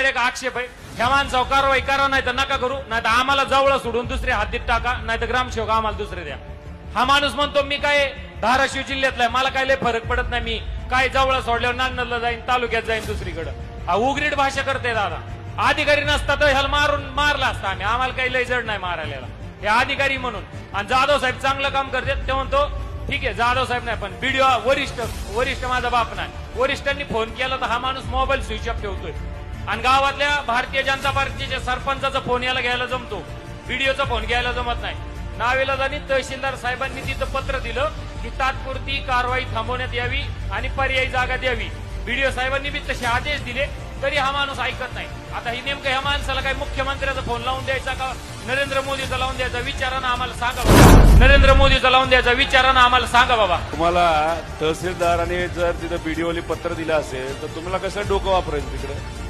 एक आक्षेप आहे, ह्या माणसावर कारवाई करा, नाही तर नका करू, नाही तर आम्हाला जवळ सोडून दुसरे हद्दीत टाका, नाही तर ग्रामसेवक आम्हाला दुसरे द्या. हा माणूस म्हणतो मी काय धाराशिव जिल्ह्यातला आहे, मला काय लय फरक पडत नाही, मी काय जवळ सोडल्यावर नांदला जाईन, तालुक्यात जाईन दुसरीकडे. हा उघडीट भाषा करते दादा. अधिकारी नसता तर ह्याला मारला असता आम्ही, आम्हाला काही लय जड नाही मारायला, हे अधिकारी म्हणून. आणि जाधव साहेब चांगलं काम करतात, ते म्हणतो ठीक आहे जाधव साहेब नाही, पण बीडीओ वरिष्ठ माझा बाप नाही, वरिष्ठांनी फोन केला तर हा माणूस मोबाईल स्विच ऑफ ठेवतोय. आणि गावातल्या भारतीय जनता पार्टीच्या सरपंचाचा फोन याला घ्यायला जमतो, बीडीओचा फोन घ्यायला जमत नाही. नाविलाजानी तहसीलदार साहेबांनी तिथं पत्र दिलं की तात्पुरती कारवाई थांबवण्यात यावी आणि पर्यायी जागा द्यावी. बीडीओ साहेबांनी बी तसे आदेश दिले, तरी हा माणूस ऐकत नाही. आता ही नेमकं ह्या माणसाला काय मुख्यमंत्र्याचा फोन लावून द्यायचा का नरेंद्र मोदीचा लावून द्यायचा, विचारानं आम्हाला सांगा बाबा. नरेंद्र मोदीचा लावून द्यायचा, विचारानं आम्हाला सांगा बाबा. तुम्हाला तहसीलदाराने जर तिथं बीडीओली पत्र दिलं असेल तर तुम्हाला कसं डोकं वापरायचं तिकडे?